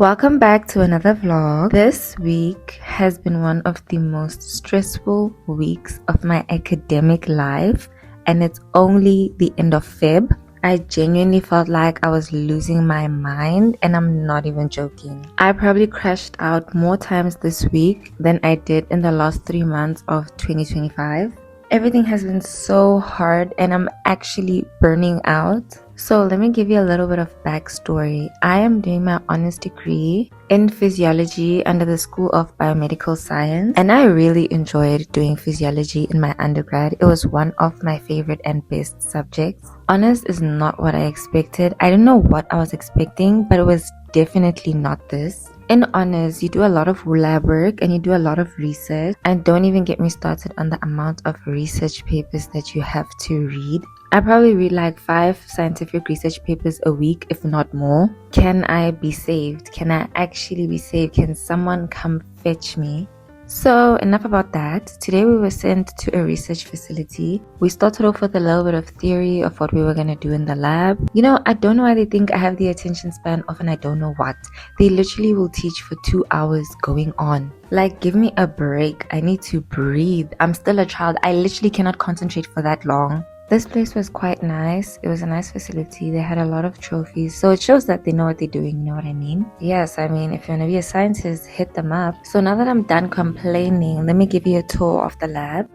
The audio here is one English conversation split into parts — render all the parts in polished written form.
Welcome back to another vlog. This week has been one of the most stressful weeks of my academic life, and it's only the end of Feb. I genuinely felt like I was losing my mind, and I'm not even joking. I probably crashed out more times this week than I did in the last 3 months of 2025. Everything has been so hard and I'm actually burning out. So let me give you a little bit of backstory. I am doing my honors degree in physiology under the School of Biomedical Science, and I really enjoyed doing physiology in my undergrad. It was one of my favorite and best subjects. Honors is not what I expected. I don't know what I was expecting, but it was definitely not this. In honors, you do a lot of lab work and you do a lot of research, and don't even get me started on the amount of research papers that you have to read. I probably read like 5 scientific research papers a week, if not more. Can I be saved? Can I actually be saved? Can someone come fetch me? So enough about that. Today we were sent to a research facility. We started off with a little bit of theory of what we were going to do in the lab. I don't know why they think I have the attention span of and I don't know what. They literally will teach for 2 hours going on. Like, give me a break. I need to breathe. I'm still a child. I literally cannot concentrate for that long. This place was quite nice. It was a nice facility. They had a lot of trophies. So it shows that they know what they're doing, you know what I mean? Yes, I mean, if you want to be a scientist, hit them up. So now that I'm done complaining, let me give you a tour of the lab.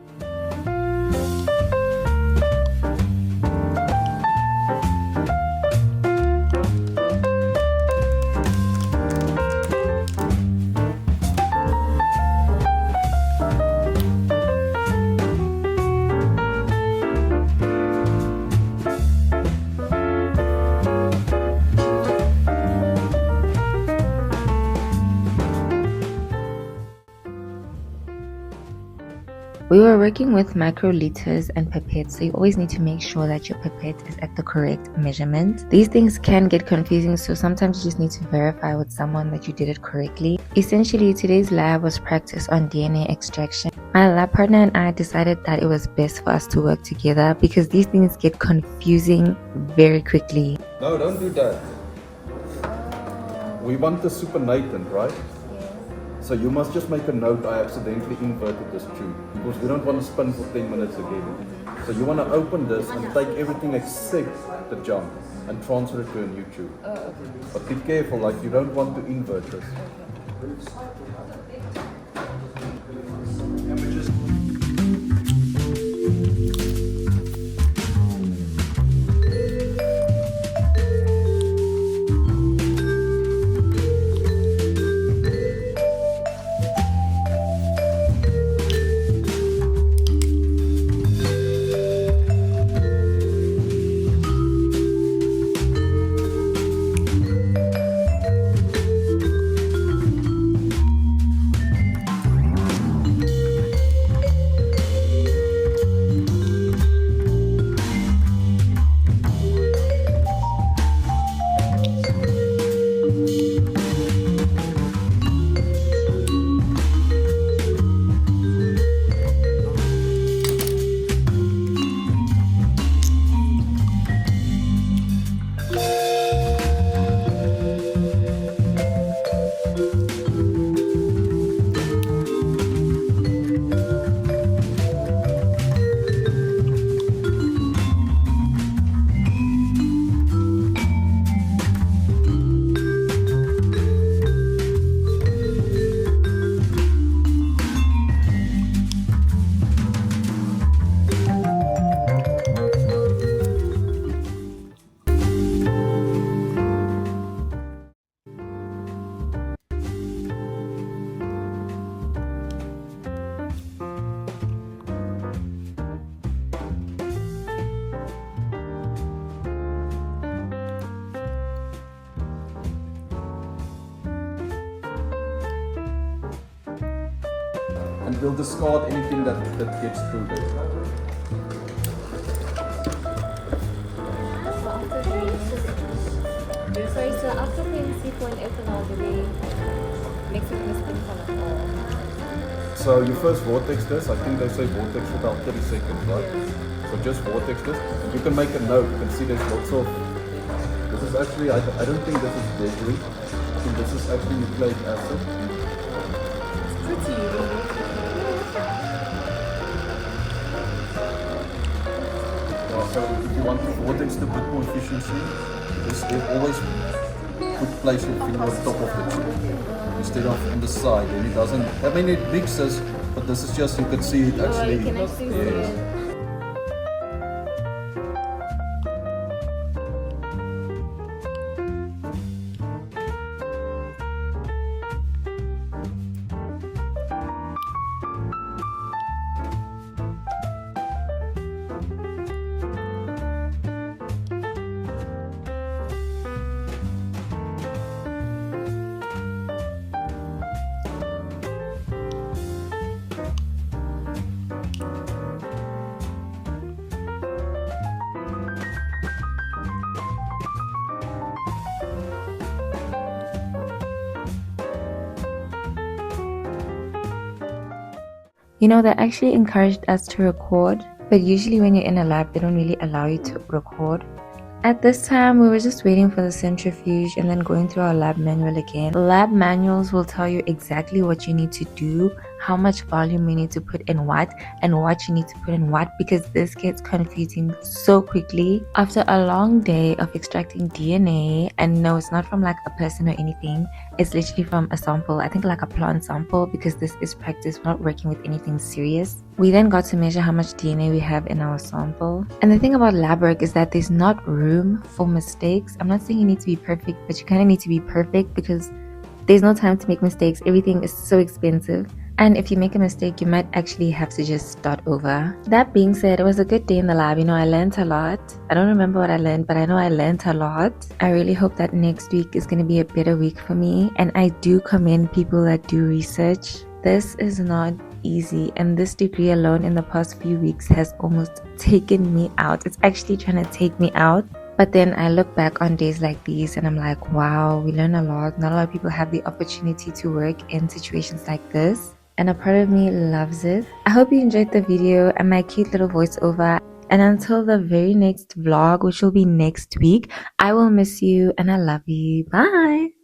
We were working with microliters and pipettes, so you always need to make sure that your pipette is at the correct measurement. These things can get confusing, so sometimes you just need to verify with someone that you did it correctly. Essentially, today's lab was practice on DNA extraction. My lab partner and I decided that it was best for us to work together because these things get confusing very quickly. No, don't do that. We want the supernatant, right? So you must just make a note, I accidentally inverted this tube because we don't want to spin for 10 minutes again. So you want to open this and take everything except the jump and transfer it to a new tube. But be careful, like you don't want to invert this. And we'll discard anything that gets through there. So after playing C4 and ethanol, do they mix it with spin color? So you first vortex this. I think they say vortex for about 30 seconds, right? So just vortex this. You can make a note. You can see there's lots of. This is actually, I don't think this is deadly. So this is actually nucleic acid. It's pretty. So if you want the vortex to bit more efficiency, just always place your finger on top of the tube instead of on the side. And it doesn't, I mean it mixes, but this is just, you can see it actually. You can actually see Yes. it. You know, they actually encouraged us to record, but usually when you're in a lab, they don't really allow you to record. At this time, we were just waiting for the centrifuge and then going through our lab manual again. Lab manuals will tell you exactly what you need to do, how much volume you need to put in what, and what you need to put in what, because this gets confusing so quickly. After a long day of extracting DNA, and no, it's not from like a person or anything, it's literally from a sample, I think like a plant sample, because this is practice, we're not working with anything serious. We then got to measure how much DNA we have in our sample. And the thing about lab work is that there's not room for mistakes. I'm not saying you need to be perfect, but you kind of need to be perfect because there's no time to make mistakes. Everything is so expensive. And if you make a mistake, you might actually have to just start over. That being said, it was a good day in the lab. You know, I learned a lot. I don't remember what I learned, but I know I learned a lot. I really hope that next week is going to be a better week for me. And I do commend people that do research. This is not easy, and this degree alone in the past few weeks has almost taken me out. It's actually trying to take me out. But then I look back on days like these and I'm like, wow, we learn a lot. Not a lot of people have the opportunity to work in situations like this, and a part of me loves it. I hope you enjoyed the video and my cute little voiceover. And until the very next vlog, which will be next week, I will miss you and I love you. Bye.